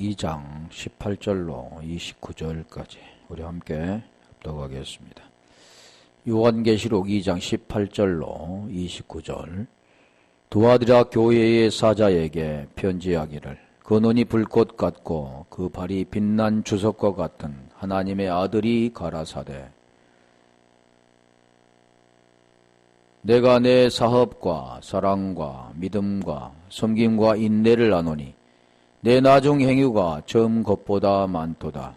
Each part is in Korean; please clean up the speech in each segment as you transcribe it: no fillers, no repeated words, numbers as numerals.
2장 18절로 29절까지 우리 함께 합독하겠습니다. 요한계시록 2장 18절로 29절. 두 아들아 교회의 사자에게 편지하기를 그 눈이 불꽃 같고 그 발이 빛난 주석과 같은 하나님의 아들이 가라사대 내가 내 사업과 사랑과 믿음과 섬김과 인내를 아노니 내 나중 행위가 처음 것보다 많도다.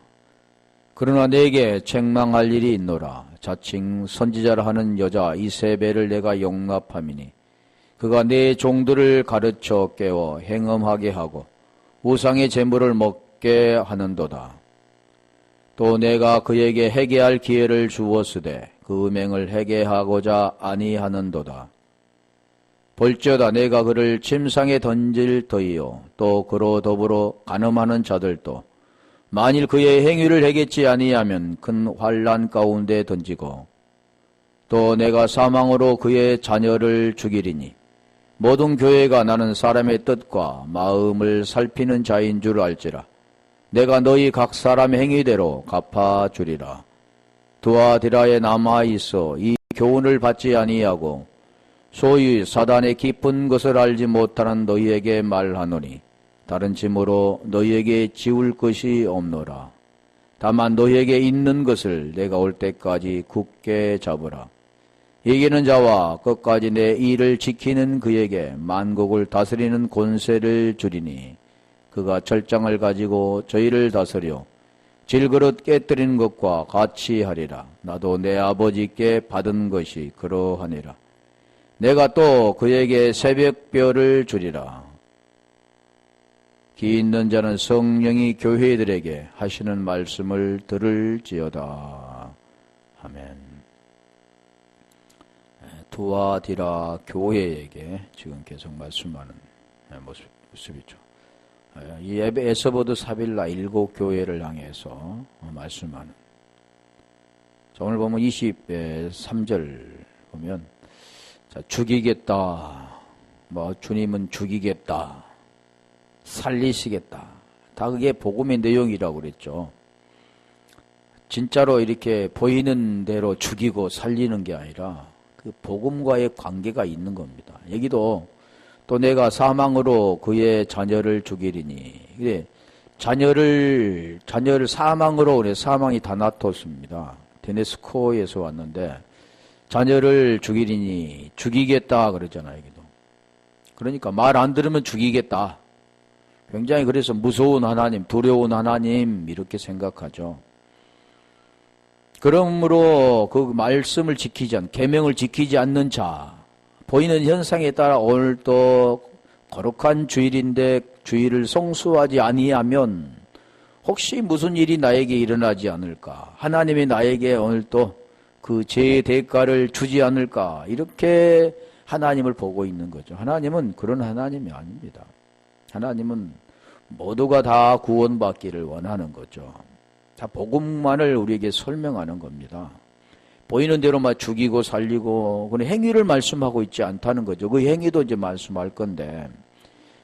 그러나 내게 책망할 일이 있노라. 자칭 선지자라 하는 여자 이세벨을 내가 용납함이니 그가 내 종들을 가르쳐 깨워 행음하게 하고 우상의 재물을 먹게 하는도다. 또 내가 그에게 회개할 기회를 주었으되 그 음행을 회개하고자 아니하는도다. 볼지어다 내가 그를 침상에 던질 터이요 또 그로 더불어 간음하는 자들도 만일 그의 행위를 해겠지 아니하면 큰 환난 가운데 던지고 또 내가 사망으로 그의 자녀를 죽이리니 모든 교회가 나는 사람의 뜻과 마음을 살피는 자인 줄 알지라. 내가 너희 각 사람 행위대로 갚아주리라. 두아디라에 남아있어 이 교훈을 받지 아니하고 소위 사단의 깊은 것을 알지 못하는 너희에게 말하노니 다른 짐으로 너희에게 지울 것이 없노라. 다만 너희에게 있는 것을 내가 올 때까지 굳게 잡으라. 이기는 자와 끝까지 내 일을 지키는 그에게 만국을 다스리는 권세를 주리니 그가 철장을 가지고 저희를 다스려 질그릇 깨뜨리는 것과 같이 하리라. 나도 내 아버지께 받은 것이 그러하니라. 내가 또 그에게 새벽별을 주리라. 귀 있는 자는 성령이 교회들에게 하시는 말씀을 들을지어다. 아멘. 두아디라 교회에게 지금 계속 말씀하는 모습이죠. 이 에서보드 사빌라 7교회를 향해서 말씀하는. 자, 오늘 보면 23절 보면 자, 죽이겠다. 주님은 죽이겠다. 살리시겠다. 다 그게 복음의 내용이라고 그랬죠. 진짜로 이렇게 보이는 대로 죽이고 살리는 게 아니라 그 복음과의 관계가 있는 겁니다. 여기도 또 내가 사망으로 그의 자녀를 죽이리니. 그래, 자녀를 사망으로 그래 사망이 다나토스입니다. 데네스코에서 왔는데 자녀를 죽이리니 죽이겠다 그러잖아요. 여기도. 그러니까 말 안 들으면 죽이겠다. 굉장히 그래서 무서운 하나님, 두려운 하나님 이렇게 생각하죠. 그러므로 그 말씀을 지키지 않는, 계명을 지키지 않는 자, 보이는 현상에 따라 오늘 또 거룩한 주일인데 주일을 성수하지 아니하면 혹시 무슨 일이 나에게 일어나지 않을까? 하나님이 나에게 오늘 또 그 죄의 대가를 주지 않을까? 이렇게 하나님을 보고 있는 거죠. 하나님은 그런 하나님이 아닙니다. 하나님은 모두가 다 구원받기를 원하는 거죠. 다 복음만을 우리에게 설명하는 겁니다. 보이는 대로만 죽이고 살리고 그런 행위를 말씀하고 있지 않다는 거죠. 그 행위도 이제 말씀할 건데.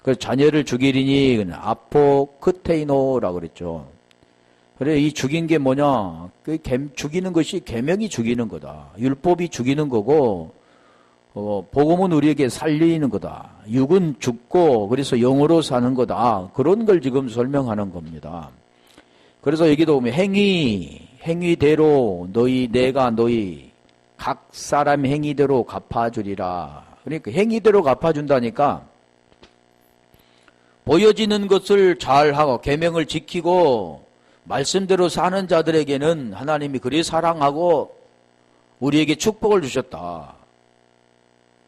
그래서 자녀를 죽이리니 아포크테이노라고 그랬죠. 그래 이 죽인 게 뭐냐? 그 죽이는 것이 계명이 죽이는 거다. 율법이 죽이는 거고 복음은 우리에게 살리는 거다. 육은 죽고 그래서 영으로 사는 거다. 그런 걸 지금 설명하는 겁니다. 그래서 여기도 보면 행위대로 내가 너희 각 사람 행위대로 갚아주리라. 그러니까 행위대로 갚아준다니까 보여지는 것을 잘하고 계명을 지키고 말씀대로 사는 자들에게는 하나님이 그리 사랑하고 우리에게 축복을 주셨다.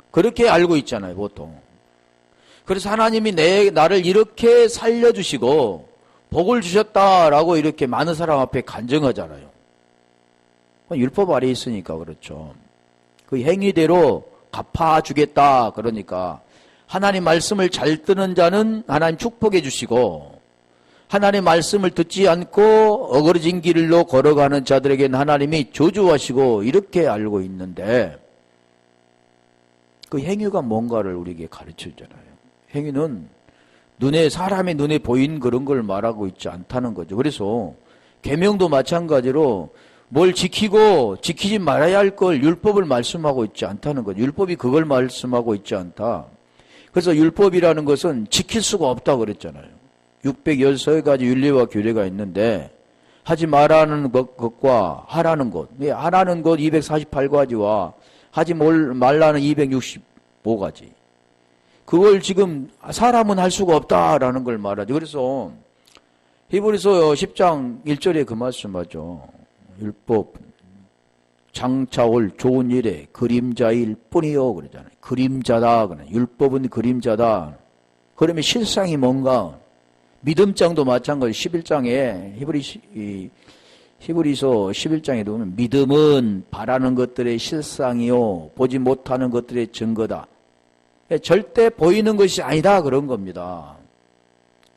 그렇게 알고 있잖아요, 보통. 그래서 하나님이 나를 이렇게 살려주시고 복을 주셨다라고 이렇게 많은 사람 앞에 간증하잖아요. 율법 아래에 있으니까 그렇죠. 그 행위대로 갚아주겠다. 그러니까 하나님 말씀을 잘 듣는 자는 하나님 축복해 주시고 하나님 말씀을 듣지 않고 어그러진 길로 걸어가는 자들에게는 하나님이 저주하시고 이렇게 알고 있는데 그 행위가 뭔가를 우리에게 가르쳐주잖아요. 행위는 사람의 눈에 보인 그런 걸 말하고 있지 않다는 거죠. 그래서 계명도 마찬가지로 뭘 지키고 지키지 말아야 할 걸 율법을 말씀하고 있지 않다는 거죠. 율법이 그걸 말씀하고 있지 않다. 그래서 율법이라는 것은 지킬 수가 없다고 그랬잖아요. 613가지 윤리와 규례가 있는데 하지 말라는 것과 하라는 것. 하라는 것 248가지와 하지 말라는 265가지. 그걸 지금 사람은 할 수가 없다라는 걸 말하죠. 그래서 히브리서 10장 1절에 그 말씀하죠. 율법 장차 올 좋은 일에 그림자일 뿐이요 그러잖아요. 그림자다. 율법은 그림자다. 그러면 실상이 뭔가? 믿음장도 마찬가지. 11장에 히브리서 11장에 보면 믿음은 바라는 것들의 실상이요 보지 못하는 것들의 증거다. 절대 보이는 것이 아니다 그런 겁니다.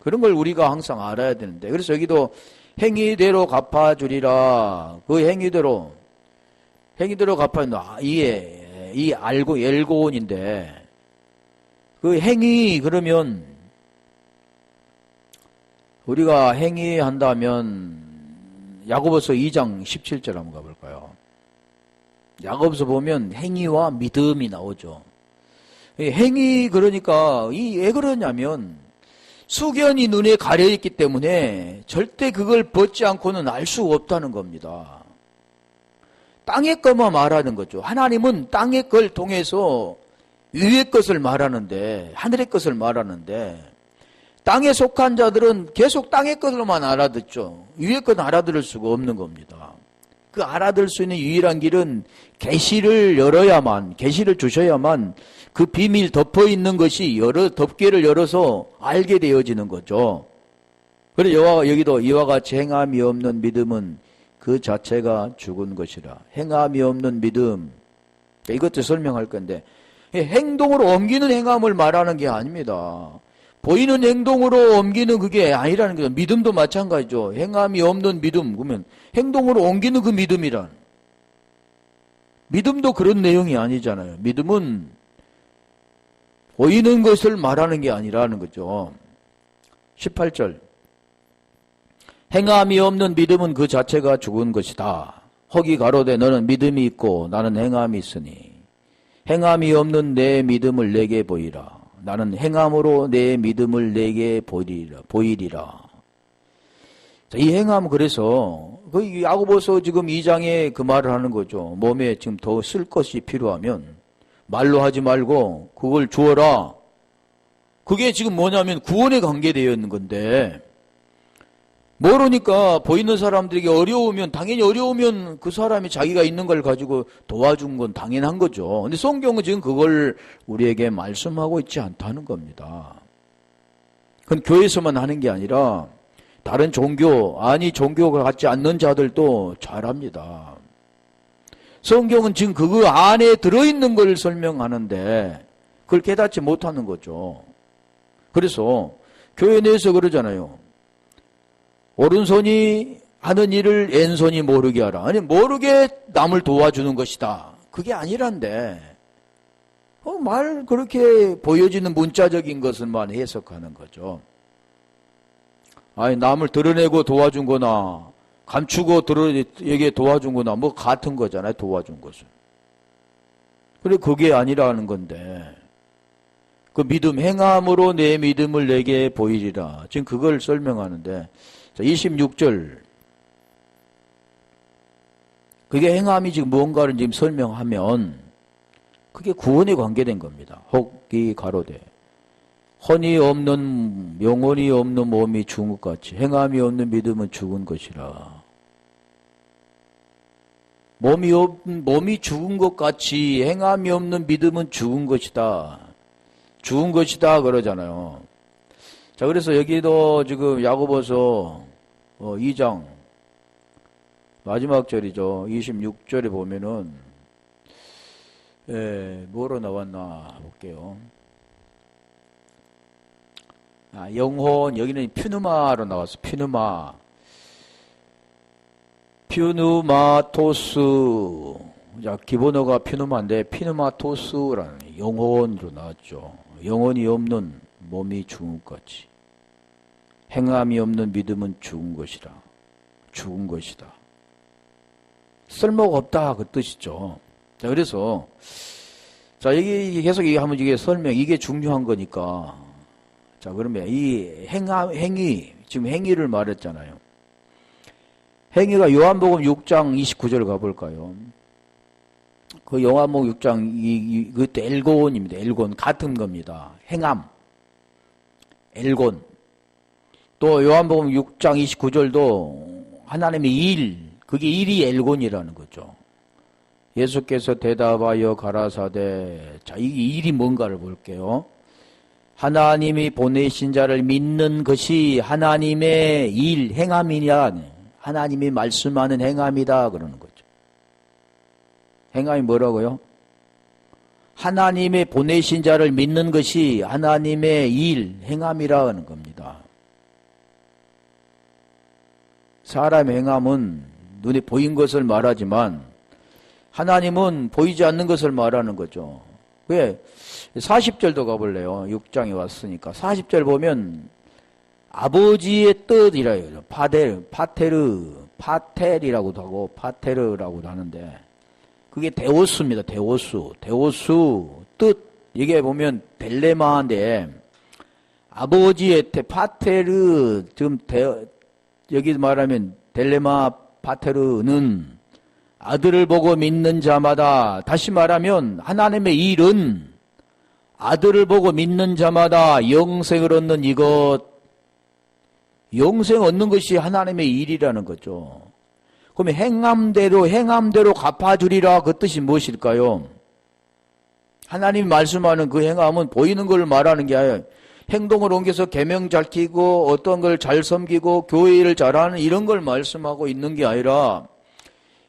그런 걸 우리가 항상 알아야 되는데, 그래서 여기도 행위대로 갚아주리라. 그 행위대로 갚아준다. 이 알고 엘고온인데, 그 행위 그러면 우리가 행위한다면 야고보서 2장 17절 한번 가볼까요? 야고보서 보면 행위와 믿음이 나오죠. 행위 그러니까 왜 그러냐면 수견이 눈에 가려있기 때문에 절대 그걸 벗지 않고는 알 수가 없다는 겁니다. 땅의 것만 말하는 거죠. 하나님은 땅의 걸 통해서 위의 것을 말하는데, 하늘의 것을 말하는데, 땅에 속한 자들은 계속 땅의 것으로만 알아듣죠. 위의 것 알아들을 수가 없는 겁니다. 그 알아들 수 있는 유일한 길은 계시를 주셔야만 그 비밀 덮어 있는 것이 덮개를 열어서 알게 되어지는 거죠. 그래서 여기도 이와 같이 행함이 없는 믿음은 그 자체가 죽은 것이라. 행함이 없는 믿음. 이것도 설명할 건데, 행동으로 옮기는 행함을 말하는 게 아닙니다. 보이는 행동으로 옮기는 그게 아니라는 거죠. 믿음도 마찬가지죠. 행함이 없는 믿음. 그러면 행동으로 옮기는 그 믿음이란. 믿음도 그런 내용이 아니잖아요. 믿음은 보이는 것을 말하는 게 아니라는 거죠. 18절. 행함이 없는 믿음은 그 자체가 죽은 것이다. 허기 가로되 너는 믿음이 있고 나는 행함이 있으니 행함이 없는 내 믿음을 내게 보이라. 나는 행함으로 내 믿음을 내게 보이리라. 자, 이 행함 그래서 그 야고보서 지금 2장에 그 말을 하는 거죠. 몸에 지금 더 쓸 것이 필요하면 말로 하지 말고 그걸 주어라. 그게 지금 뭐냐면 구원에 관계되어 있는 건데, 모르니까 보이는 사람들에게 당연히 어려우면 그 사람이 자기가 있는 걸 가지고 도와준 건 당연한 거죠. 근데 성경은 지금 그걸 우리에게 말씀하고 있지 않다는 겁니다. 그건 교회에서만 하는 게 아니라 다른 종교가 갖지 않는 자들도 잘합니다. 성경은 지금 그 안에 들어있는 걸 설명하는데 그걸 깨닫지 못하는 거죠. 그래서 교회 내에서 그러잖아요. 오른손이 하는 일을 왼손이 모르게 하라. 아니, 모르게 남을 도와주는 것이다. 그게 아니란데, 말 그렇게 보여지는 문자적인 것을만 해석하는 거죠. 아니, 남을 드러내고 도와준 거나, 감추고 얘기 도와준 거나, 뭐 같은 거잖아요, 도와준 것은. 그래, 그게 아니라는 건데, 그 믿음, 행함으로 내 믿음을 내게 보이리라. 지금 그걸 설명하는데, 자, 26절. 그게 행함이 지금 무언가를 지금 설명하면 그게 구원에 관계된 겁니다. 혹이 가로되 영혼이 없는 몸이 죽은 것 같이 행함이 없는 믿음은 죽은 것이라. 몸이 죽은 것 같이 행함이 없는 믿음은 죽은 것이다. 죽은 것이다 그러잖아요. 자, 그래서 여기도 지금 야고보서 2장 마지막 절이죠. 26절에 보면은 뭐로 나왔나 볼게요. 영혼, 여기는 퓨누마로 나왔어. 퓨누마토스. 자, 기본어가 퓨누마인데 피누마토스라는 영혼으로 나왔죠. 영혼이 없는 몸이 죽은 것 같이. 행함이 없는 믿음은 죽은 것이라. 죽은 것이다. 쓸모가 없다 그 뜻이죠. 자, 그래서 자, 여기 계속 얘기하면 이게 설명, 이게 중요한 거니까. 자, 그러면 이 행위, 지금 행위를 말했잖아요. 행위가 요한복음 6장 29절 가볼까요? 그 요한복음 6장, 그때 엘곤입니다. 엘곤, 같은 겁니다. 행함. 엘곤. 또 요한복음 6장 29절도 하나님의 일, 그게 일이 엘곤이라는 거죠. 예수께서 대답하여 가라사대, 자, 이 일이 뭔가를 볼게요. 하나님이 보내신 자를 믿는 것이 하나님의 일, 행함이냐, 하나님이 말씀하는 행함이다 그러는 거죠. 행함이 뭐라고요? 하나님의 보내신 자를 믿는 것이 하나님의 일, 행함이라는 겁니다. 사람의 행함은 눈에 보인 것을 말하지만 하나님은 보이지 않는 것을 말하는 거죠. 왜? 40절도 가볼래요. 6장에 왔으니까. 40절 보면 아버지의 뜻이라 해요. 파텔이라고도 하고 파테르라고도 하는데 그게 데오스입니다. 데오스 뜻. 이게 보면 델레마인데 아버지의 파테르 지금 여기 말하면 델레마 파테르는 아들을 보고 믿는 자마다, 다시 말하면 하나님의 일은 아들을 보고 믿는 자마다 영생을 얻는 이것, 영생 얻는 것이 하나님의 일이라는 거죠. 그러면 행함대로 갚아주리라 그 뜻이 무엇일까요? 하나님이 말씀하는 그 행함은 보이는 걸 말하는 게 아니라 행동을 옮겨서 계명 잘 지키고 어떤 걸 잘 섬기고 교회 일을 잘하는 이런 걸 말씀하고 있는 게 아니라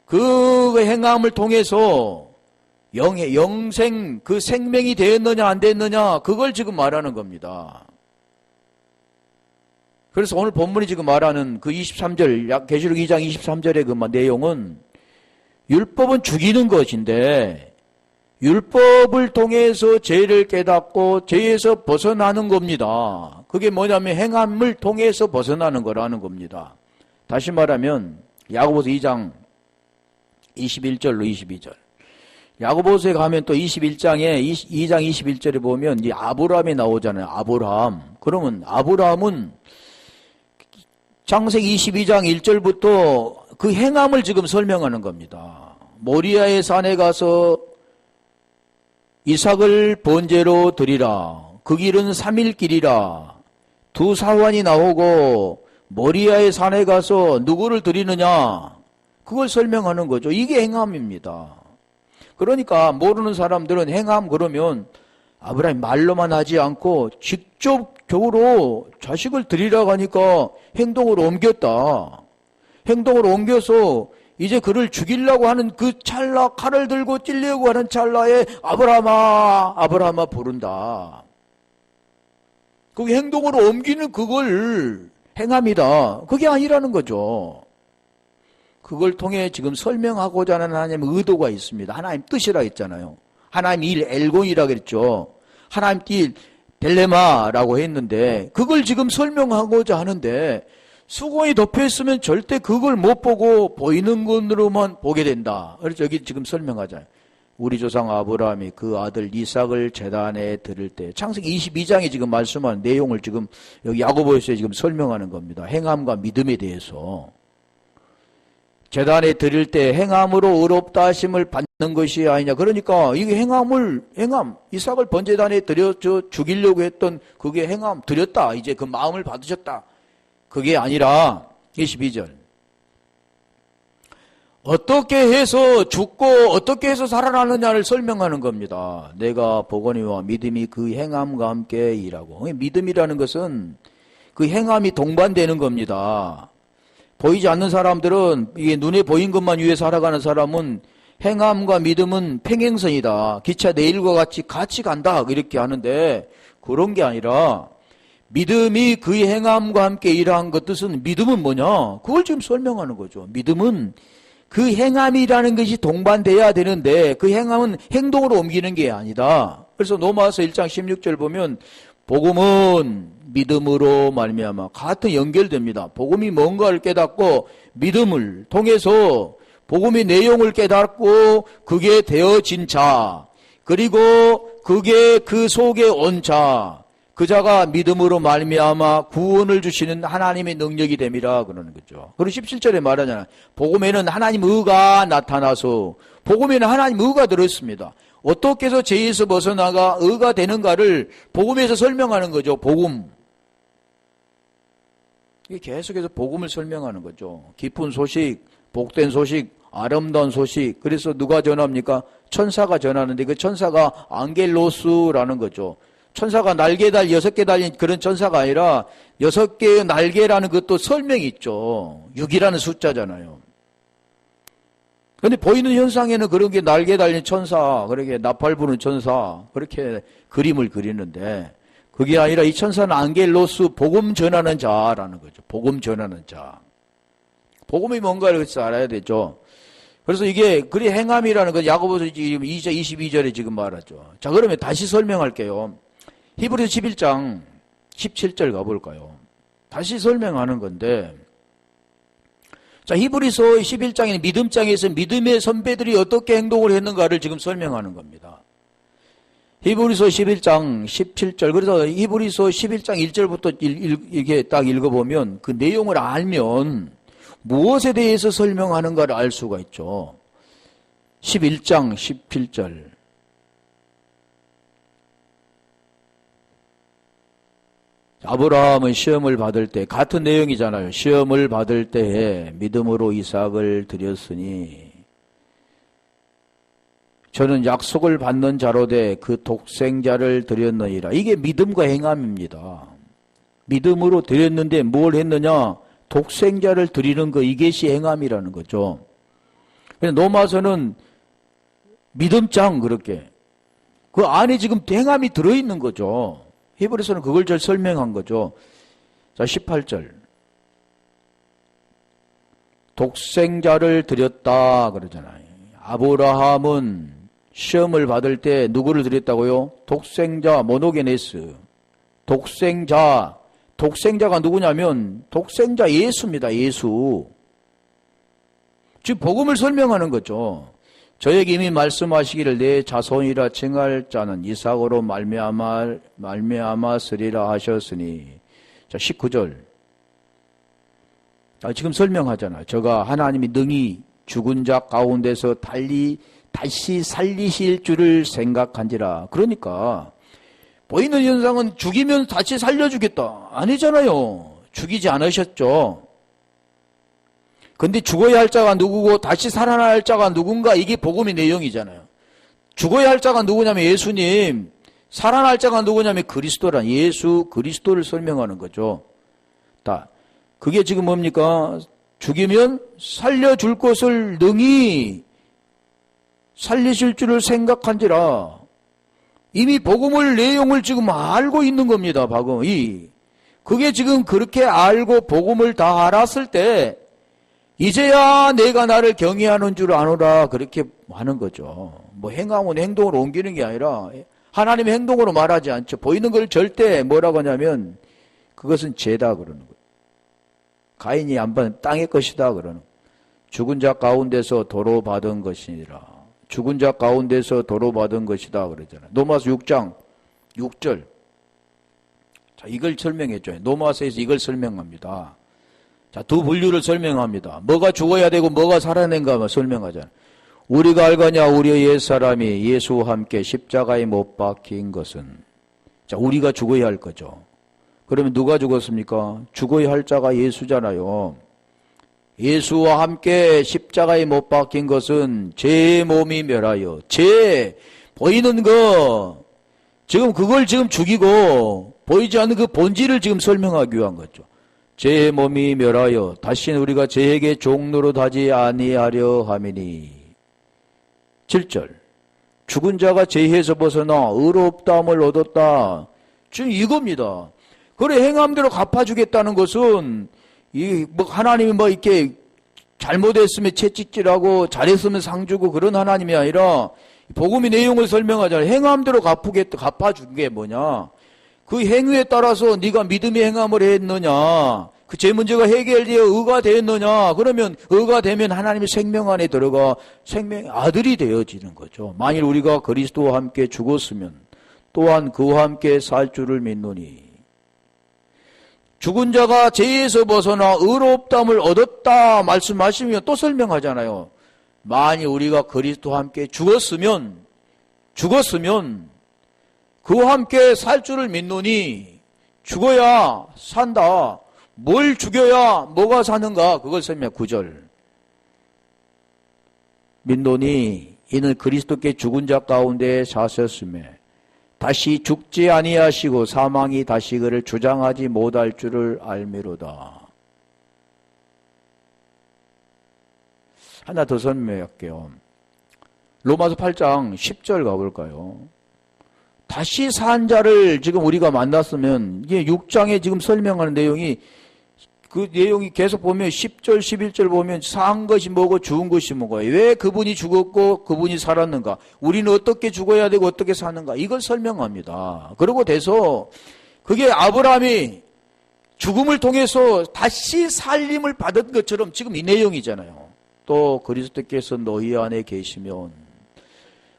그 행함을 통해서 영생, 그 생명이 되었느냐 안 됐느냐 그걸 지금 말하는 겁니다. 그래서 오늘 본문이 지금 말하는 그 23절, 계시록 2장 23절의 그 내용은 율법은 죽이는 것인데 율법을 통해서 죄를 깨닫고 죄에서 벗어나는 겁니다. 그게 뭐냐면 행함을 통해서 벗어나는 거라는 겁니다. 다시 말하면 야고보서 2장 21절로 22절. 야고보서에 가면 또 21장에 2장 21절에 보면 이 아브라함이 나오잖아요. 아브라함. 그러면 아브라함은 창세기 22장 1절부터 그 행함을 지금 설명하는 겁니다. 모리아의 산에 가서 이삭을 번제로 드리라. 그 길은 3일 길이라. 두 사환이 나오고 모리아의 산에 가서 누구를 드리느냐? 그걸 설명하는 거죠. 이게 행함입니다. 그러니까 모르는 사람들은 행함 그러면 아브라함이 말로만 하지 않고 직접적으로 자식을 드리라고 하니까 행동으로 옮겼다. 행동으로 옮겨서 이제 그를 죽이려고 하는 그 찰나, 칼을 들고 찔려고 하는 찰나에 아브라함아 부른다. 그게 행동으로 옮기는 그걸 행함이다. 그게 아니라는 거죠. 그걸 통해 지금 설명하고자 하는 하나님의 의도가 있습니다. 하나님 뜻이라 했잖아요. 하나님 일 엘곤이라 그랬죠. 하나님 일 델레마라고 했는데 그걸 지금 설명하고자 하는데 수건이 덮여있으면 절대 그걸 못 보고 보이는 것으로만 보게 된다. 그래서 여기 지금 설명하잖아요. 우리 조상 아브라함이 그 아들 이삭을 제단에 드릴 때 창세기 22장에 지금 말씀하는 내용을 지금 여기 야고보서에 지금 설명하는 겁니다. 행함과 믿음에 대해서. 제단에 드릴 때 행함으로 의롭다 하심을 받는 것이 아니냐. 그러니까 이게 행함, 이삭을 번제단에 드려 죽이려고 했던 그게 행함, 드렸다. 이제 그 마음을 받으셨다. 그게 아니라 22절. 어떻게 해서 죽고 어떻게 해서 살아나느냐를 설명하는 겁니다. 내가 보거니와 믿음이 그 행함과 함께 일하고. 믿음이라는 것은 그 행함이 동반되는 겁니다. 보이지 않는 사람들은 이게 눈에 보인 것만 위해 살아가는 사람은 행함과 믿음은 평행선이다. 기차 내일과 같이 간다. 이렇게 하는데 그런 게 아니라 믿음이 그의 행함과 함께 일한 것 뜻은 믿음은 뭐냐? 그걸 지금 설명하는 거죠. 믿음은 그 행함이라는 것이 동반돼야 되는데 그 행함은 행동으로 옮기는 게 아니다. 그래서 로마서 1장 16절 보면 복음은 믿음으로 말미암아 같은 연결됩니다. 복음이 뭔가를 깨닫고 믿음을 통해서 복음의 내용을 깨닫고 그게 되어진 자, 그리고 그게 그 속에 온 자, 그 자가 믿음으로 말미암아 구원을 주시는 하나님의 능력이 됨이라 그러는 거죠. 그리고 17절에 말하잖아요. 복음에는 하나님 의가 나타나서, 복음에는 하나님 의가 들어있습니다. 어떻게 해서 죄에서 벗어나가 의가 되는가를 복음에서 설명하는 거죠. 복음. 이게 계속해서 복음을 설명하는 거죠. 깊은 소식, 복된 소식, 아름다운 소식. 그래서 누가 전합니까? 천사가 전하는데 그 천사가 앙겔로스라는 거죠. 천사가 날개 6개 달린 그런 천사가 아니라 6개의 날개라는 것도 설명이 있죠. 6이라는 숫자잖아요. 그런데 보이는 현상에는 그런 게 날개 달린 천사, 그렇게 나팔 부는 천사, 그렇게 그림을 그리는데 그게 아니라 이 천사는 앙겔로스, 복음 전하는 자라는 거죠. 복음 전하는 자. 복음이 뭔가를 그래서 알아야 되죠. 그래서 이게 그리 행함이라는 건 야고보서 지금 22절에 지금 말하죠. 자, 그러면 다시 설명할게요. 히브리서 11장 17절 가볼까요? 다시 설명하는 건데, 자, 히브리서 11장에는 믿음장에서 믿음의 선배들이 어떻게 행동을 했는가를 지금 설명하는 겁니다. 히브리서 11장 17절, 그래서 히브리서 11장 1절부터 이렇게 딱 읽어보면 그 내용을 알면 무엇에 대해서 설명하는가를 알 수가 있죠. 11장 17절. 아브라함은 시험을 받을 때, 같은 내용이잖아요. 시험을 받을 때에 믿음으로 이삭을 드렸으니 저는 약속을 받는 자로 돼 그 독생자를 드렸느니라. 이게 믿음과 행함입니다. 믿음으로 드렸는데 뭘 했느냐? 독생자를 드리는 거, 이것이 행함이라는 거죠. 로마서는 믿음장, 그렇게 그 안에 지금 행함이 들어있는 거죠. 히브리서는 그걸 잘 설명한 거죠. 자, 18절. 독생자를 드렸다 그러잖아요. 아브라함은 시험을 받을 때 누구를 드렸다고요? 독생자, 모노게네스. 독생자. 독생자가 누구냐면 독생자 예수입니다. 예수. 지금 복음을 설명하는 거죠. 저에게 이미 말씀하시기를 내 자손이라 칭할 자는 이삭으로 말미암았으리라 하셨으니. 자, 19절. 지금 설명하잖아요. 저가 하나님이 능히 죽은 자 가운데서 다시 살리실 줄을 생각한지라. 그러니까 보이는 현상은 죽이면 다시 살려주겠다. 아니잖아요. 죽이지 않으셨죠. 근데 죽어야 할 자가 누구고 다시 살아날 할 자가 누군가, 이게 복음의 내용이잖아요. 죽어야 할 자가 누구냐면 예수님, 살아날 자가 누구냐면 그리스도란, 예수 그리스도를 설명하는 거죠. 그게 지금 뭡니까? 죽이면 살려줄 것을 능히 살리실 줄을 생각한지라. 이미 복음을 내용을 지금 알고 있는 겁니다. 그게 지금 그렇게 알고 복음을 다 알았을 때 이제야 내가 나를 경외하는 줄 아노라, 그렇게 하는 거죠. 뭐 행함은 행동으로 옮기는 게 아니라 하나님의 행동으로 말하지 않죠. 보이는 걸 절대 뭐라고 하냐면 그것은 죄다 그러는 거예요. 가인이 안 받은 땅의 것이다 그러는 거예요. 죽은 자 가운데서 도로 받은 것이니라. 죽은 자 가운데서 도로 받은 것이다 그러잖아요. 로마서 6장 6절. 자, 이걸 설명했죠. 로마서에서 이걸 설명합니다. 자, 두 분류를 설명합니다. 뭐가 죽어야 되고 뭐가 살아낸가 설명하잖아요. 우리가 알거냐 우리의 옛사람이 예수와 함께 십자가에 못 박힌 것은. 자, 우리가 죽어야 할 거죠. 그러면 누가 죽었습니까? 죽어야 할 자가 예수잖아요. 예수와 함께 십자가에 못 박힌 것은 제 몸이 멸하여, 보이는 거, 지금 그걸 지금 죽이고 보이지 않는 그 본질을 지금 설명하기 위한 거죠. 제 몸이 멸하여 다시는 우리가 죄에게 종노릇하지 아니하려 함이니. 7절. 죽은 자가 죄에서 벗어나 의롭다함을 얻었다. 지금 이겁니다. 그래, 행함대로 갚아주겠다는 것은 하나님이 이렇게 잘못했으면 채찍질하고 잘했으면 상 주고 그런 하나님이 아니라 복음의 내용을 설명하잖아요. 행함대로 갚아준 게 뭐냐? 그 행위에 따라서 네가 믿음의 행함을 했느냐, 그 죄 문제가 해결되어 의가 되었느냐, 그러면 의가 되면 하나님의 생명 안에 들어가 생명의 아들이 되어지는 거죠. 만일 우리가 그리스도와 함께 죽었으면 또한 그와 함께 살 줄을 믿노니, 죽은 자가 죄에서 벗어나 의롭다함을 얻었다 말씀하시면 또 설명하잖아요. 만일 우리가 그리스도와 함께 죽었으면 그와 함께 살 줄을 믿노니, 죽어야 산다. 뭘 죽여야 뭐가 사는가? 그걸 설명 9절. 믿노니 이는 그리스도께 죽은 자 가운데 사셨음에 다시 죽지 아니하시고 사망이 다시 그를 주장하지 못할 줄을 알미로다. 하나 더 설명할게요. 로마서 8장 10절 가볼까요? 다시 산 자를 지금 우리가 만났으면, 이게 6장에 지금 설명하는 내용이, 그 내용이 계속 보면 10절, 11절 보면 산 것이 뭐고 죽은 것이 뭐고, 왜 그분이 죽었고 그분이 살았는가, 우리는 어떻게 죽어야 되고 어떻게 사는가, 이걸 설명합니다. 그러고 돼서 그게 아브라함이 죽음을 통해서 다시 살림을 받은 것처럼 지금 이 내용이잖아요. 또 그리스도께서 너희 안에 계시면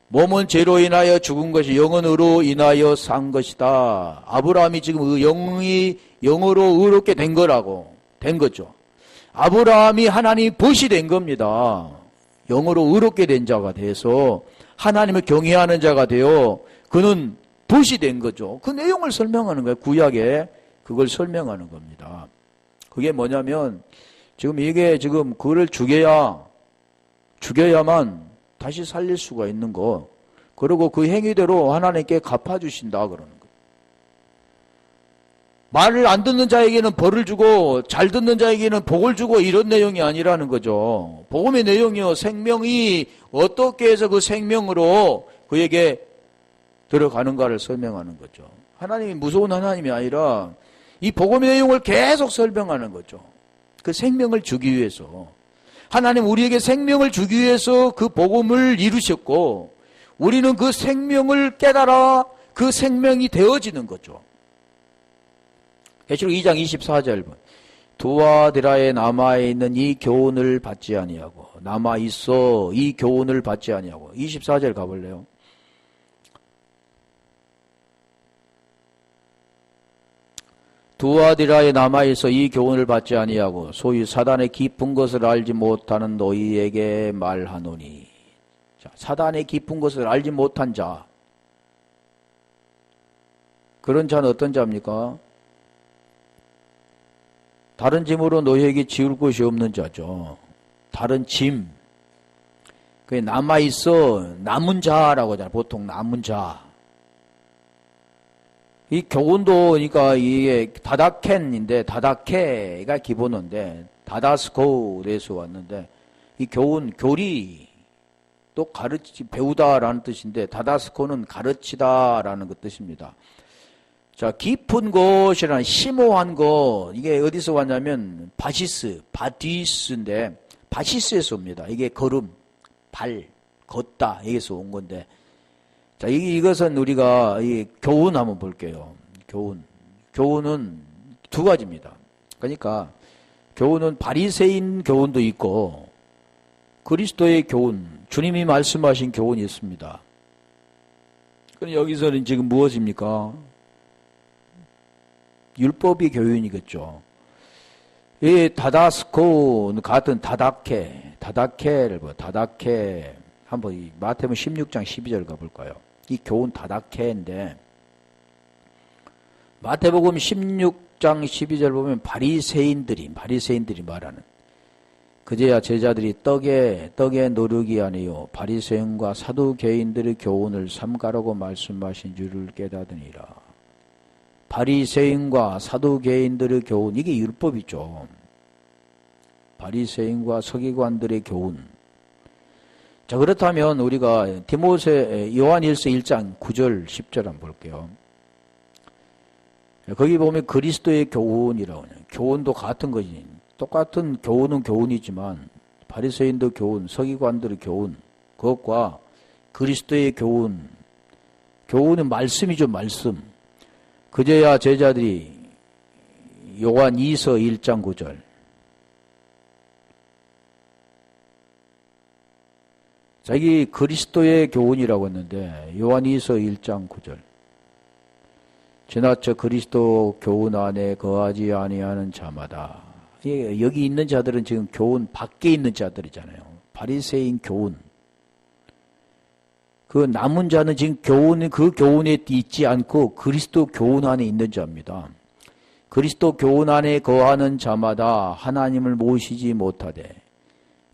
몸은 죄로 인하여 죽은 것이 영으로 인하여 산 것이다. 아브라함이 지금 영이 영으로 의롭게 된 거죠. 아브라함이 하나님 벗이 된 겁니다. 영으로 의롭게 된 자가 돼서 하나님을 경외하는 자가 되어 그는 벗이 된 거죠. 그 내용을 설명하는 거예요. 구약에 그걸 설명하는 겁니다. 그게 뭐냐면 지금 이게 지금 그를 죽여야만 다시 살릴 수가 있는 거. 그리고 그 행위대로 하나님께 갚아주신다 그러는 거. 말을 안 듣는 자에게는 벌을 주고 잘 듣는 자에게는 복을 주고 이런 내용이 아니라는 거죠. 복음의 내용이요. 생명이 어떻게 해서 그 생명으로 그에게 들어가는가를 설명하는 거죠. 하나님이 무서운 하나님이 아니라 이 복음의 내용을 계속 설명하는 거죠. 그 생명을 주기 위해서. 하나님 우리에게 생명을 주기 위해서 그 복음을 이루셨고, 우리는 그 생명을 깨달아 그 생명이 되어지는 거죠. 계시록 2장 24절 두아디라에 남아있는 이 교훈을 받지 아니하고, 남아있어 이 교훈을 받지 아니하고. 24절 가볼래요? 두아디라에 남아있어 이 교훈을 받지 아니하고 소위 사단의 깊은 것을 알지 못하는 너희에게 말하노니. 자, 사단의 깊은 것을 알지 못한 자, 그런 자는 어떤 자입니까? 다른 짐으로 너희에게 지울 것이 없는 자죠. 다른 짐. 그게 남아있어 남은 자라고 하잖아요. 보통 남은 자. 이 교훈도, 그러니까 이게 다다켄인데, 다다케가 기본어인데, 다다스코에서 왔는데, 이 교훈, 교리, 또 배우다라는 뜻인데, 다다스코는 가르치다라는 그 뜻입니다. 자, 깊은 것이라는 심오한 것, 이게 어디서 왔냐면, 바디스인데, 바시스에서 옵니다. 이게 걸음, 발, 걷다, 여기서 온 건데, 자, 이것은 우리가 이 교훈 한번 볼게요. 교훈은 두 가지입니다. 그러니까 교훈은 바리새인 교훈도 있고 그리스도의 교훈, 주님이 말씀하신 교훈이 있습니다. 그럼 여기서는 지금 무엇입니까? 율법의 교훈이겠죠. 이 다다스코는 같은 다다케를 봐. 다다케 한번 이 마태복음 16장 12절 가볼까요? 이 교훈 다다케인데, 마태복음 16장 12절 보면 바리새인들이 말하는, 그제야 제자들이 떡에 노력이 아니요 바리새인과 사두개인들의 교훈을 삼가라고 말씀하신 줄을 깨닫으니라. 바리새인과 사두개인들의 교훈, 이게 율법이죠. 바리새인과 서기관들의 교훈. 자, 그렇다면 우리가 요한일서 1장 9절 10절 한번 볼게요. 거기 보면 그리스도의 교훈이라고 해요. 교훈도 같은 거지. 똑같은 교훈은 교훈이지만 바리새인들 교훈, 서기관들의 교훈, 그것과 그리스도의 교훈은 말씀이죠. 말씀. 그제야 제자들이 요한 2서 1장 9절 자기 그리스도의 교훈이라고 했는데 요한 2서 1장 9절 지나쳐 그리스도 교훈 안에 거하지 아니하는 자마다 여기 있는 자들은 지금 교훈 밖에 있는 자들이잖아요. 바리새인 교훈 그 남은 자는 지금 그 교훈에 있지 않고 그리스도 교훈 안에 있는 자입니다. 그리스도 교훈 안에 거하는 자마다 하나님을 모시지 못하되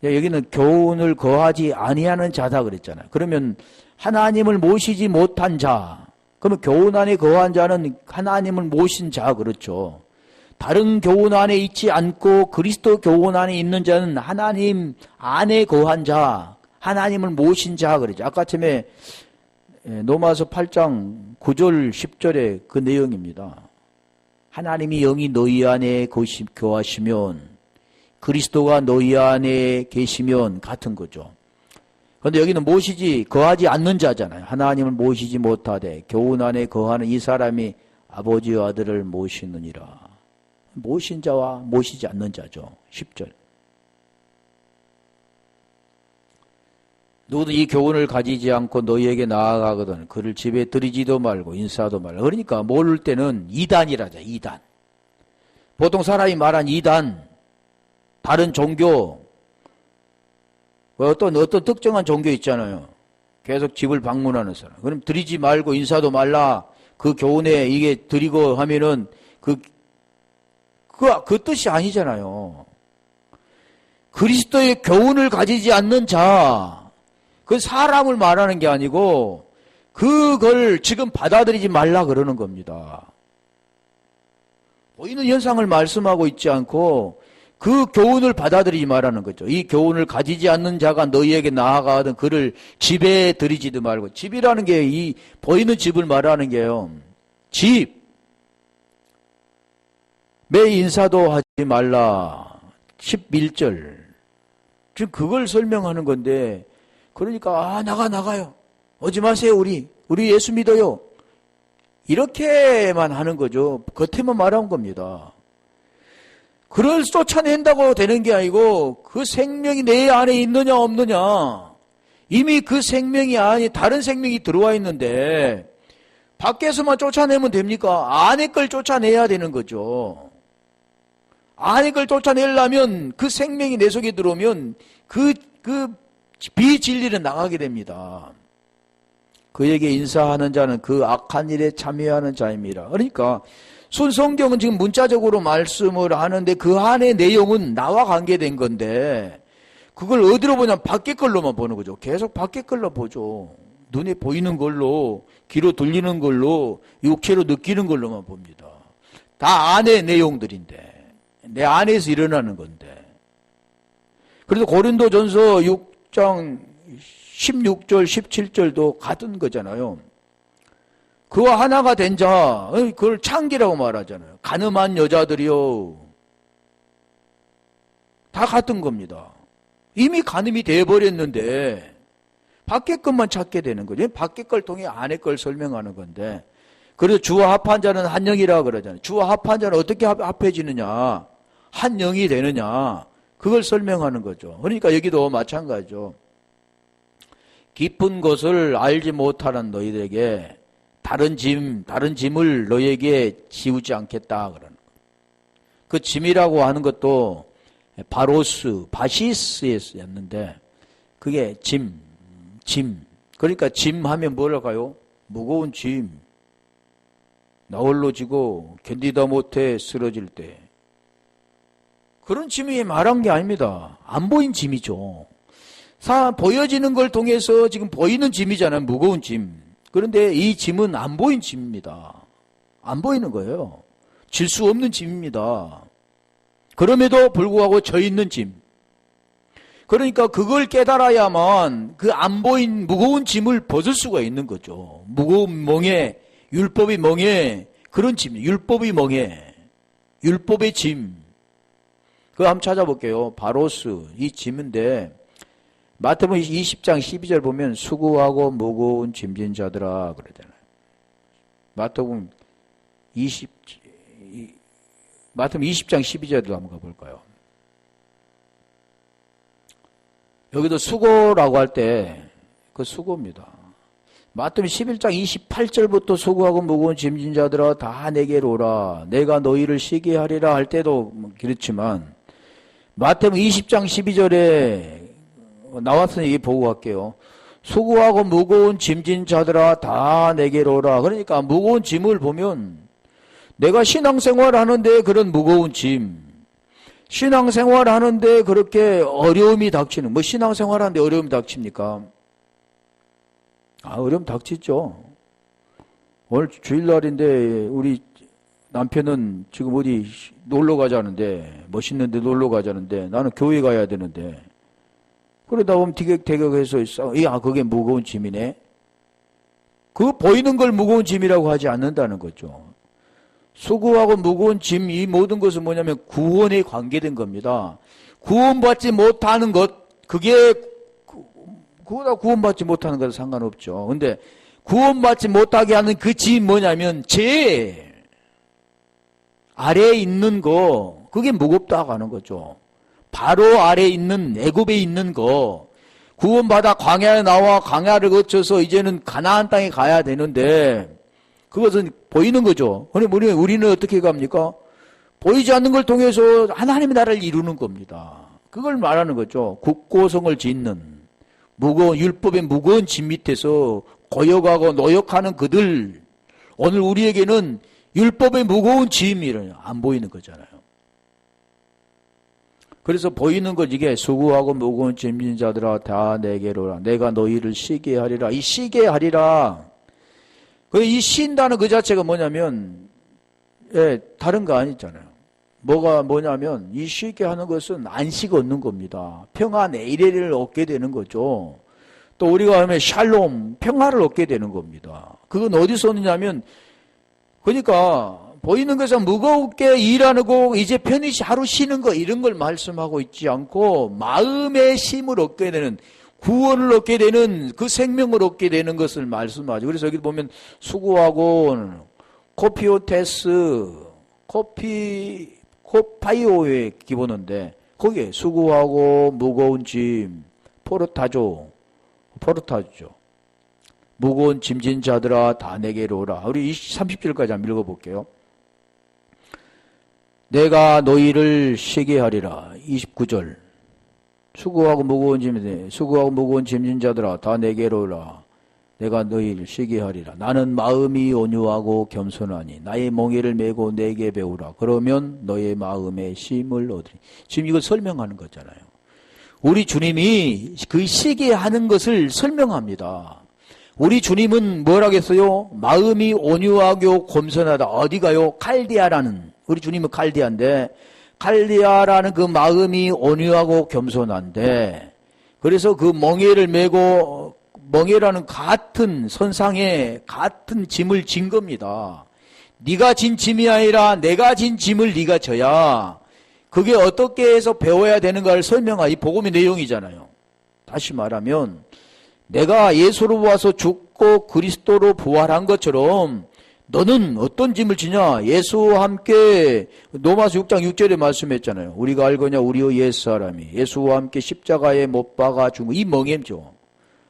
여기는 교훈을 거하지 아니하는 자다 그랬잖아요. 그러면 하나님을 모시지 못한 자 그러면 교훈 안에 거한 자는 하나님을 모신 자 그렇죠. 다른 교훈 안에 있지 않고 그리스도 교훈 안에 있는 자는 하나님 안에 거한 자 하나님을 모신 자 그러죠. 아까 처음에 로마서 8장 9절 10절의 그 내용입니다. 하나님이 영이 너희 안에 거하시면 그리스도가 너희 안에 계시면 같은 거죠. 그런데 여기는 모시지 거하지 않는 자잖아요. 하나님을 모시지 못하되 교훈 안에 거하는 이 사람이 아버지와 아들을 모시느니라. 모신 자와 모시지 않는 자죠. 10절. 누구도 이 교훈을 가지지 않고 너희에게 나아가거든 그를 집에 들이지도 말고 인사도 말고. 그러니까 모를 때는 이단이라자. 이단. 보통 사람이 말한 이단 다른 종교 어떤 특정한 종교 있잖아요. 계속 집을 방문하는 사람. 그럼 드리지 말고 인사도 말라. 그 교훈에 이게 드리고 하면은 그 뜻이 아니잖아요. 그리스도의 교훈을 가지지 않는 자, 그 사람을 말하는 게 아니고 그걸 지금 받아들이지 말라 그러는 겁니다. 보이는 현상을 말씀하고 있지 않고 그 교훈을 받아들이지 말라는 거죠. 이 교훈을 가지지 않는 자가 너희에게 나아가든 그를 집에 들이지도 말고. 집이라는 게 이 보이는 집을 말하는 게요. 집. 매 인사도 하지 말라. 11절. 지금 그걸 설명하는 건데 그러니까 나가요. 오지 마세요 우리 예수 믿어요. 이렇게만 하는 거죠. 겉에만 말한 겁니다. 그를 쫓아낸다고 되는 게 아니고 그 생명이 내 안에 있느냐 없느냐 이미 그 생명이 안에 다른 생명이 들어와 있는데 밖에서만 쫓아내면 됩니까? 안에 걸 쫓아내야 되는 거죠. 안에 걸 쫓아내려면 그 생명이 내 속에 들어오면 그 비진리는 나가게 됩니다. 그에게 인사하는 자는 그 악한 일에 참여하는 자입니다. 그러니까 순성경은 지금 문자적으로 말씀을 하는데 그 안의 내용은 나와 관계된 건데 그걸 어디로 보냐면 밖에 걸로만 보는 거죠. 계속 밖에 걸로 보죠. 눈에 보이는 걸로, 귀로 들리는 걸로, 육체로 느끼는 걸로만 봅니다. 다 안의 내용들인데 내 안에서 일어나는 건데. 그래서 고린도전서 6장 16절 17절도 같은 거잖아요. 그와 하나가 된 자, 그걸 창기라고 말하잖아요. 간음한 여자들이요. 다 같은 겁니다. 이미 간음이 돼버렸는데 밖에 것만 찾게 되는 거죠. 밖에 걸 통해 안에 걸 설명하는 건데 그래서 주와 합한 자는 한 영이라고 그러잖아요. 주와 합한 자는 어떻게 합해지느냐. 한 영이 되느냐. 그걸 설명하는 거죠. 그러니까 여기도 마찬가지죠. 깊은 것을 알지 못하는 너희들에게 다른 짐을 너희에게 지우지 않겠다 그러는 거예요. 그 짐이라고 하는 것도 바로스, 바시스였는데 그게 짐. 그러니까 짐 하면 뭐랄까요? 무거운 짐. 나홀로 지고 견디다 못해 쓰러질 때. 그런 짐이 말한 게 아닙니다. 안 보인 짐이죠. 보여지는 걸 통해서 지금 보이는 짐이잖아요. 무거운 짐. 그런데 이 짐은 안 보인 짐입니다. 안 보이는 거예요. 질 수 없는 짐입니다. 그럼에도 불구하고 져 있는 짐. 그러니까 그걸 깨달아야만 그 안 보인 무거운 짐을 벗을 수가 있는 거죠. 무거운 멍에, 율법이 멍에, 그런 짐, 율법이 멍에, 율법의 짐. 그거 한번 찾아볼게요. 바로스, 이 짐인데, 마태복음 20장 12절 보면 수고하고 무거운 짐진 자들아 그러잖아요. 마태복음 마태복음 20장 12절도 한번 가볼까요? 여기도 수고라고 할 때 그 수고입니다. 마태복음 11장 28절부터 수고하고 무거운 짐진 자들아 다 내게로 오라. 내가 너희를 쉬게 하리라 할 때도 그렇지만 마태복음 20장 12절에 나왔으니 이게 보고 갈게요. 수고하고 무거운 짐진 자들아 다 내게로 오라. 그러니까 무거운 짐을 보면 내가 신앙생활 하는데 그런 무거운 짐, 신앙생활 하는데 그렇게 어려움이 닥치는, 신앙생활 하는데 어려움이 닥칩니까? 어려움 닥치죠. 오늘 주일날인데 우리 남편은 지금 어디 놀러 가자는데, 멋있는데 놀러 가자는데 나는 교회 가야 되는데, 그러다 보면 티격태격해서 그게 무거운 짐이네. 그 보이는 걸 무거운 짐이라고 하지 않는다는 거죠. 수고하고 무거운 짐, 이 모든 것은 뭐냐면 구원에 관계된 겁니다. 구원받지 못하는 것, 그거다 구원받지 못하는 것은 상관없죠. 근데 구원받지 못하게 하는 그 짐 뭐냐면 죄 아래에 있는 거, 그게 무겁다고 하는 거죠. 바로 아래에 있는 애굽에 있는 거, 구원받아 광야에 나와 광야를 거쳐서 이제는 가나안 땅에 가야 되는데 그것은 보이는 거죠. 그런데 우리는 어떻게 갑니까? 보이지 않는 걸 통해서 하나님의 나라를 이루는 겁니다. 그걸 말하는 거죠. 국고성을 짓는 무거운 율법의 무거운 짐 밑에서 고역하고 노역하는 그들, 오늘 우리에게는 율법의 무거운 짐이 안 보이는 거잖아요. 그래서 보이는 것, 이게 수고하고 무거운 짐진 자들아 다 내게로 오라. 내가 너희를 쉬게 하리라. 이 쉬게 하리라, 이 쉰다는 그 자체가 뭐냐면 다른 거 아니잖아요. 뭐냐면 이 쉬게 하는 것은 안식 얻는 겁니다. 평화 내일을 얻게 되는 거죠. 또 우리가 하면 샬롬, 평화를 얻게 되는 겁니다. 그건 어디서 얻느냐면, 그러니까 보이는 것은 무겁게 일하고 이제 편히 하루 쉬는 거, 이런 걸 말씀하고 있지 않고 마음의 쉼을 얻게 되는, 구원을 얻게 되는, 그 생명을 얻게 되는 것을 말씀하죠. 그래서 여기 보면 수고하고 코피오테스, 코파이오의 기본어인데 거기에 수고하고 무거운 짐, 포르타죠. 무거운 짐진 자들아 다 내게로 오라. 우리 30절까지 한번 읽어볼게요. 내가 너희를 쉬게 하리라. 29절. 수고하고 무거운 짐진 자들아 다 내게로 오라. 내가 너희를 쉬게 하리라. 나는 마음이 온유하고 겸손하니 나의 멍에를 메고 내게 배우라. 그러면 너의 마음의 쉼을 얻으리. 지금 이거 설명하는 거잖아요. 우리 주님이 그 쉬게 하는 것을 설명합니다. 우리 주님은 뭐라겠어요? 마음이 온유하고 겸손하다. 어디가요? 칼디아라는, 우리 주님은 칼디아인데, 칼디아라는 그 마음이 온유하고 겸손한데, 그래서 그 멍에를 메고, 멍에라는 같은 선상에 같은 짐을 진 겁니다. 네가 진 짐이 아니라 내가 진 짐을 네가 져야, 그게 어떻게 해서 배워야 되는가를 설명한 이 복음의 내용이잖아요. 다시 말하면 내가 예수로 와서 죽고 그리스도로 부활한 것처럼 너는 어떤 짐을 지냐? 예수와 함께 로마서 6장 6절에 말씀했잖아요. 우리가 알거냐 우리의 옛사람이 예수와 함께 십자가에 못 박아 죽은 이 멍에죠.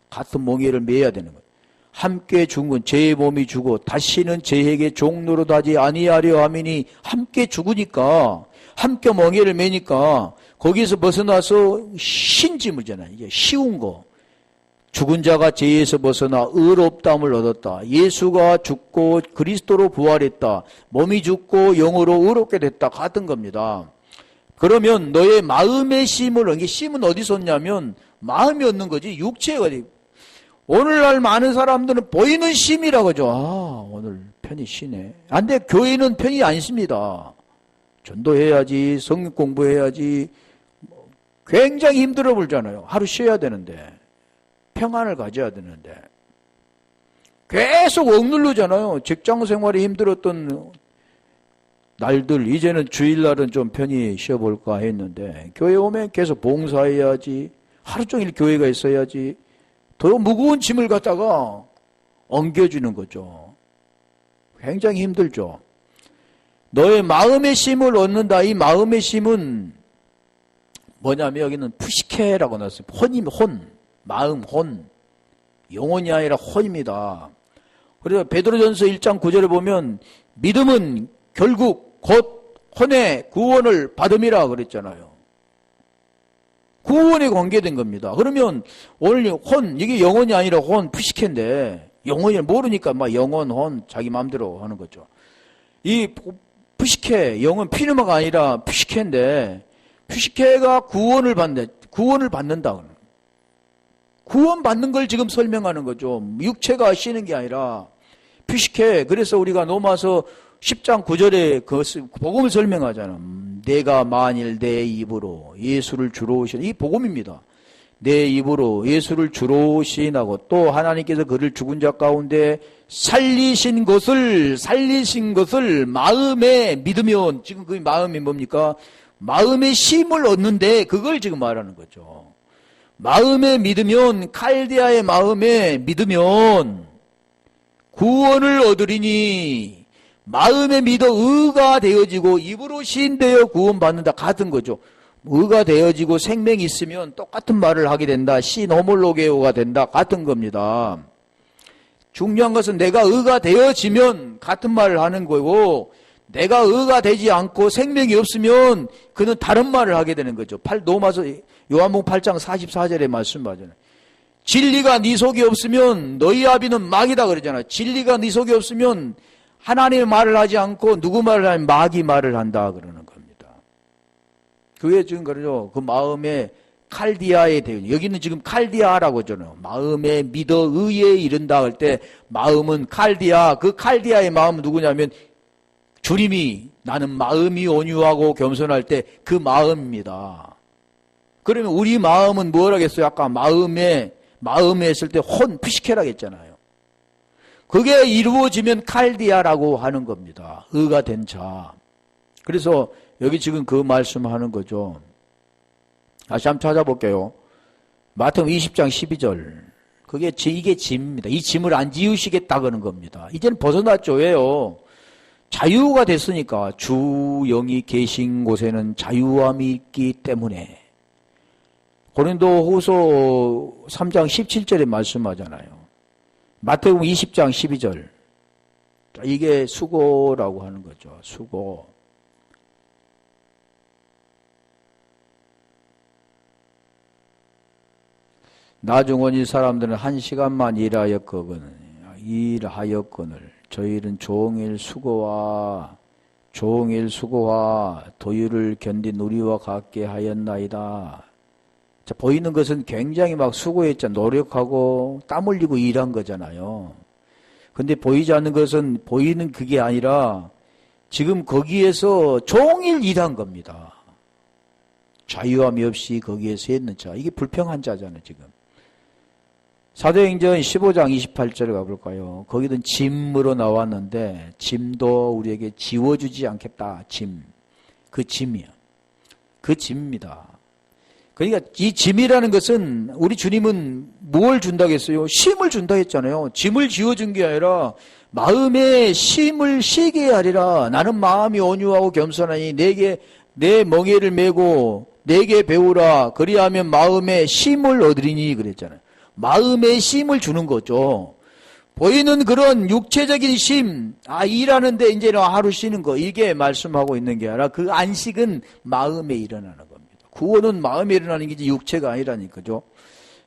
같은 멍에를 매야 되는 거예요. 함께 죽은 제 몸이 죽어 다시는 제에게 종노릇 하지 아니하려 하미니, 함께 죽으니까, 함께 멍에를 매니까 거기에서 벗어나서 신 짐을잖아요. 이게 쉬운 거. 죽은 자가 죄에서 벗어나 의롭다함을 얻었다. 예수가 죽고 그리스도로 부활했다. 몸이 죽고 영으로 의롭게 됐다. 같은 겁니다. 그러면 너의 마음의 쉼을, 이게 쉼은 어디서 얻냐면 마음이 얻는 거지 육체가 어디. 오늘날 많은 사람들은 보이는 쉼이라고 하죠. 오늘 편히 쉬네. 안 돼. 교회는 편히 안 쉽니다. 전도해야지, 성경 공부해야지. 굉장히 힘들어 보잖아요. 하루 쉬어야 되는데. 평안을 가져야 되는데. 계속 억누르잖아요. 직장 생활이 힘들었던 날들, 이제는 주일날은 좀 편히 쉬어볼까 했는데, 교회 오면 계속 봉사해야지. 하루 종일 교회가 있어야지. 더 무거운 짐을 갖다가 엉겨주는 거죠. 굉장히 힘들죠. 너의 마음의 심을 얻는다. 이 마음의 심은 뭐냐면 여기는 푸시케라고 나왔어요. 혼, 마음, 혼. 영혼이 아니라 혼입니다. 그래서 베드로전서 1장 9절에 보면 믿음은 결국 곧 혼의 구원을 받음이라 그랬잖아요. 구원에 관계된 겁니다. 그러면 오늘 혼, 이게 영혼이 아니라 혼, 푸시케인데 영혼이 모르니까 막 영혼, 혼 자기 마음대로 하는 거죠. 이 푸시케, 영혼 피누마가 아니라 푸시케인데 푸시케가 구원을 받는다. 구원받는 걸 지금 설명하는 거죠. 육체가 쉬는 게 아니라 푸시케. 그래서 우리가 로마서 10장 9절에 그 복음을 설명하잖아. 내가 만일 내 입으로 예수를 주로 시인, 이 복음입니다. 내 입으로 예수를 주로 시인하고 또 하나님께서 그를 죽은 자 가운데 살리신 것을 마음에 믿으면, 지금 그 마음이 뭡니까? 마음의 힘을 얻는데 그걸 지금 말하는 거죠. 마음에 믿으면, 칼디아의 마음에 믿으면 구원을 얻으리니 마음에 믿어 의가 되어지고 입으로 시인되어 구원받는다. 같은 거죠. 의가 되어지고 생명이 있으면 똑같은 말을 하게 된다. 시노몰로게오가 된다. 같은 겁니다. 중요한 것은 내가 의가 되어지면 같은 말을 하는 거고, 내가 의가 되지 않고 생명이 없으면 그는 다른 말을 하게 되는 거죠. 로마서 요한복음 8장 44절에 말씀하잖아요. 진리가 네 속에 없으면 너희 아비는 마귀다 그러잖아요. 진리가 네 속에 없으면 하나님의 말을 하지 않고 누구 말을 하면 마귀 말을 한다 그러는 겁니다. 그게 지금 그러죠. 그 마음에 칼디아에 대해, 여기는 지금 칼디아라고 하잖아요. 마음에 믿어 의에 이른다 할 때 마음은 칼디아, 그 칼디아의 마음은 누구냐면 주님이 나는 마음이 온유하고 겸손할 때 그 마음입니다. 그러면 우리 마음은 뭘 하겠어요? 아까 마음에 했을 때 푸시케라고 했잖아요. 그게 이루어지면 칼디아라고 하는 겁니다. 의가 된 자. 그래서 여기 지금 그 말씀하는 거죠. 다시 한번 찾아볼게요. 마태복음 20장 12절. 이게 짐입니다. 이 짐을 안 지우시겠다 그러는 겁니다. 이제는 벗어났죠. 왜요? 자유가 됐으니까. 주 영이 계신 곳에는 자유함이 있기 때문에. 고린도후서 3장 17절에 말씀하잖아요. 마태복음 20장 12절. 이게 수고라고 하는 거죠. 수고. 나중은 이 사람들은 1시간만 일하였거늘 저희는 종일 수고와 도유를 견딘 우리와 같게 하였나이다. 자, 보이는 것은 굉장히 막 수고했잖아. 노력하고 땀 흘리고 일한 거잖아요. 근데 보이지 않는 것은 보이는 그게 아니라 지금 거기에서 종일 일한 겁니다. 자유함이 없이 거기에서 했는 자. 이게 불평한 자잖아요, 지금. 사도행전 15장 28절에 가볼까요? 거기는 짐으로 나왔는데 짐도 우리에게 지워주지 않겠다. 짐. 그 짐이야. 그 짐입니다. 그러니까 이 짐이라는 것은 우리 주님은 뭘 준다고 했어요? 쉼을 준다 했잖아요. 짐을 지워준 게 아니라 마음에 쉼을 쉬게 하리라. 나는 마음이 온유하고 겸손하니 내게 내 멍에를 메고 내게 배우라. 그리하면 마음에 쉼을 얻으리니 그랬잖아요. 마음에 쉼을 주는 거죠. 보이는 그런 육체적인 쉼, 일하는데 이제는 하루 쉬는 거, 이게 말씀하고 있는 게 아니라 그 안식은 마음에 일어나는 겁니다. 구원은 마음에 일어나는 게 육체가 아니라니까죠.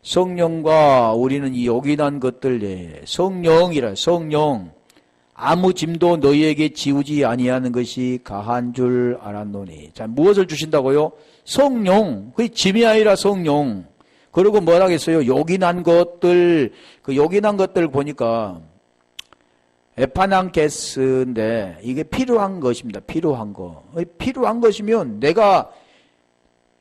성령과 우리는 이 요긴한 것들, 성령, 아무 짐도 너희에게 지우지 아니하는 것이 가한 줄 알았노니. 자, 무엇을 주신다고요? 성령, 그게 짐이 아니라 성령. 그리고 뭘 하겠어요? 요긴한 것들, 그 요긴한 것들 보니까 에파난게스인데 이게 필요한 것입니다. 필요한 거. 필요한 것이면 내가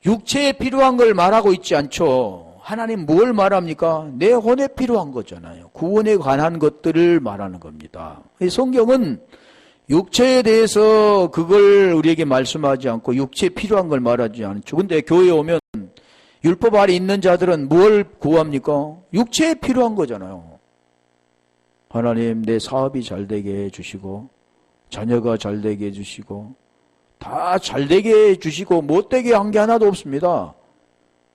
육체에 필요한 걸 말하고 있지 않죠. 하나님 뭘 말합니까? 내 혼에 필요한 거잖아요. 구원에 관한 것들을 말하는 겁니다. 성경은 육체에 대해서 그걸 우리에게 말씀하지 않고 육체에 필요한 걸 말하지 않죠. 근데 교회에 오면 율법 아래 있는 자들은 뭘 구합니까? 육체에 필요한 거잖아요. 하나님 내 사업이 잘 되게 해주시고 자녀가 잘되게 해주시고 다 잘되게 해주시고 못되게 한 게 하나도 없습니다.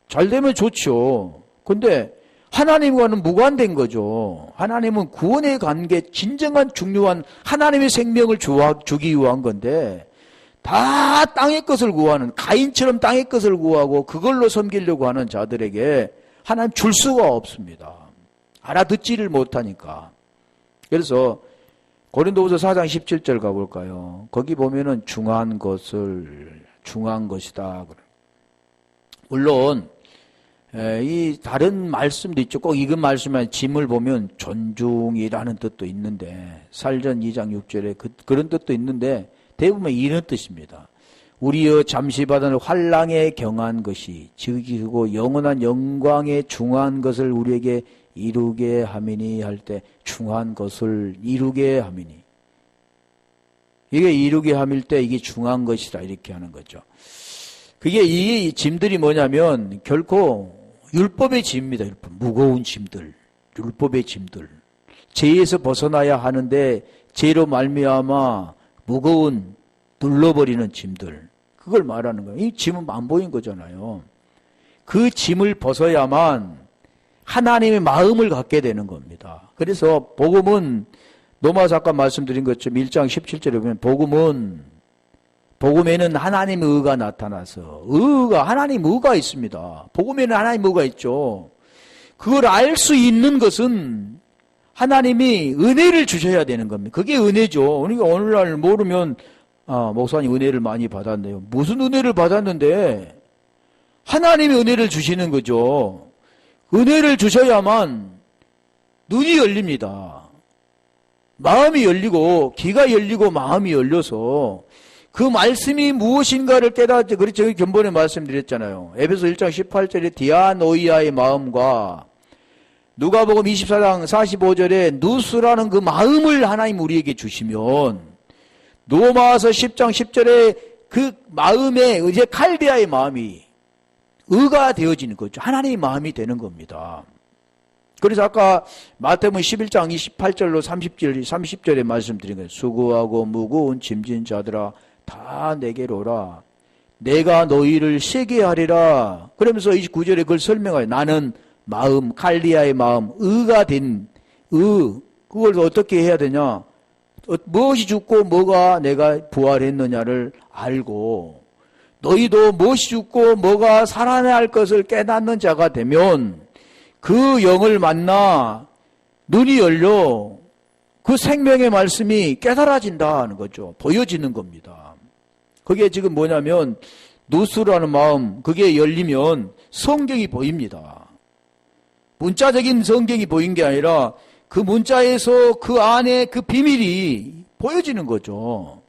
잘되면 좋죠. 근데 하나님과는 무관된 거죠. 하나님은 구원의 관계, 진정한 중요한 하나님의 생명을 주기 위한 건데 다 땅의 것을 구하는, 가인처럼 땅의 것을 구하고 그걸로 섬기려고 하는 자들에게 하나님 줄 수가 없습니다. 알아듣지를 못하니까. 그래서 고린도후서 4장 17절 가볼까요? 거기 보면은 중한 것이다. 물론 이 다른 말씀도 있죠. 꼭 이것 말씀만 짐을 보면 존중이라는 뜻도 있는데 살전 2장 6절에 그런 뜻도 있는데 대부분 이런 뜻입니다. 우리여 잠시 받은 환난에 경한 것이 즉이고 영원한 영광에 중한 것을 우리에게 이루게 함이니 할 때 중한 것을 이루게 함이니 이게 이루게 함일 때 이게 중한 것이다 이렇게 하는 거죠. 그게 이 짐들이 뭐냐면 결코 율법의 짐입니다. 무거운 짐들, 율법의 짐들. 죄에서 벗어나야 하는데 죄로 말미암아 무거운 눌러버리는 짐들. 그걸 말하는 거예요. 이 짐은 안 보인 거잖아요. 그 짐을 벗어야만 하나님의 마음을 갖게 되는 겁니다. 그래서 복음은 노마서 아까 말씀드린 것처럼 1장 17절에 보면 복음에는 하나님의 의가 나타나서 하나님 의가 있습니다. 복음에는 하나님 의가 있죠. 그걸 알 수 있는 것은 하나님이 은혜를 주셔야 되는 겁니다. 그게 은혜죠. 그러니까 오늘날 모르면 목사님 은혜를 많이 받았네요. 무슨 은혜를 받았는데 하나님이 은혜를 주시는 거죠. 은혜를 주셔야만 눈이 열립니다. 마음이 열리고 귀가 열리고 마음이 열려서 그 말씀이 무엇인가를 깨닫지. 그렇죠. 견본에 말씀드렸잖아요. 에베소 1장 18절에 디아노이아의 마음과 누가복음 24장 45절에 누스라는 그 마음을 하나님 우리에게 주시면 로마서 10장 10절에 그 마음에 이제 칼디아의 마음이 의가 되어지는 거죠. 하나님의 마음이 되는 겁니다. 그래서 아까 마태복음 11장 28절로 30절에 말씀드린 거예요. 수고하고 무거운 짐진 자들아 다 내게로 오라. 내가 너희를 쉬게 하리라. 그러면서 29절에 그걸 설명해요. 나는 마음, 칼디아의 마음, 의가 된 그걸 어떻게 해야 되냐? 무엇이 죽고 뭐가 내가 부활했느냐를 알고 너희도 무엇이 죽고 뭐가 살아나야 할 것을 깨닫는 자가 되면 그 영을 만나 눈이 열려 그 생명의 말씀이 깨달아진다는 거죠. 보여지는 겁니다. 그게 지금 뭐냐면 누스라는 마음 그게 열리면 성경이 보입니다. 문자적인 성경이 보인 게 아니라 그 문자에서 그 안에 그 비밀이 보여지는 거죠.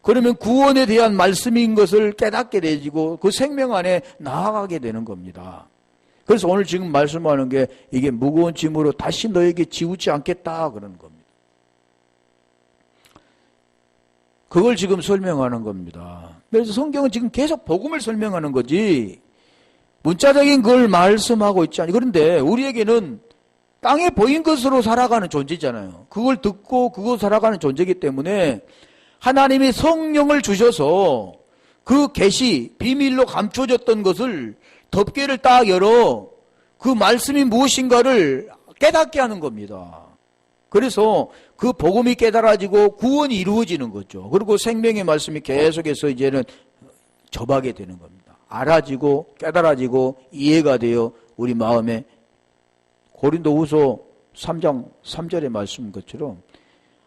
그러면 구원에 대한 말씀인 것을 깨닫게 되지고 그 생명 안에 나아가게 되는 겁니다. 그래서 오늘 지금 말씀하는 게 이게 무거운 짐으로 다시 너에게 지우지 않겠다 그러는 겁니다. 그걸 지금 설명하는 겁니다. 그래서 성경은 지금 계속 복음을 설명하는 거지 문자적인 걸 말씀하고 있지 않아요. 그런데 우리에게는 땅에 보인 것으로 살아가는 존재잖아요. 그걸 듣고 그거 살아가는 존재이기 때문에 하나님이 성령을 주셔서 그 계시, 비밀로 감춰졌던 것을 덮개를 딱 열어 그 말씀이 무엇인가를 깨닫게 하는 겁니다. 그래서 그 복음이 깨달아지고 구원이 이루어지는 거죠. 그리고 생명의 말씀이 계속해서 이제는 접하게 되는 겁니다. 알아지고 깨달아지고 이해가 되어 우리 마음에 고린도후서 3장 3절의 말씀인 것처럼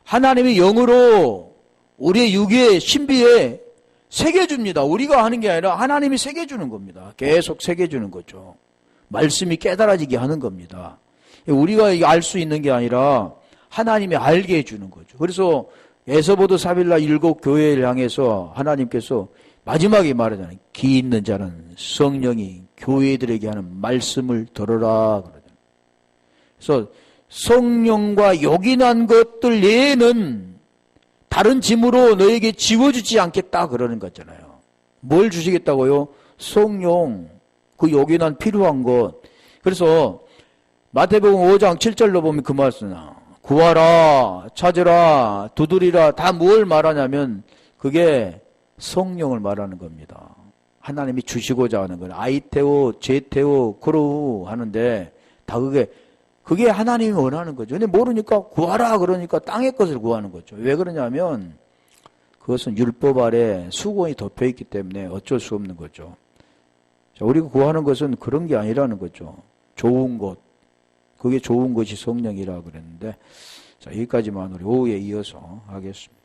하나님의 영으로 우리의 육의 신비에 새겨줍니다. 우리가 하는 게 아니라 하나님이 새겨주는 겁니다. 계속 새겨주는 거죠. 말씀이 깨달아지게 하는 겁니다. 우리가 알 수 있는 게 아니라 하나님이 알게 해주는 거죠. 그래서 에서보드 사빌라 7 교회를 향해서 하나님께서 마지막에 말하잖아요. 기 있는 자는 성령이 교회들에게 하는 말씀을 들어라. 그래서 성령과 요긴한 것들 외에는 다른 짐으로 너에게 지워주지 않겠다 그러는 거잖아요. 뭘 주시겠다고요? 성령, 그 요긴한 필요한 것. 그래서 마태복음 5장 7절로 보면 그 말씀 구하라, 찾으라, 두드리라 다 뭘 말하냐면 그게 성령을 말하는 겁니다. 하나님이 주시고자 하는 거예요. 아이테오, 제테오, 그로우 하는데 다 그게 하나님이 원하는 거죠. 근데 모르니까 구하라 그러니까 땅의 것을 구하는 거죠. 왜 그러냐면 그것은 율법 아래 수고이 덮여 있기 때문에 어쩔 수 없는 거죠. 자, 우리가 구하는 것은 그런 게 아니라는 거죠. 좋은 것. 그게 좋은 것이 성령이라고 그랬는데, 자, 여기까지만 우리 오후에 이어서 하겠습니다.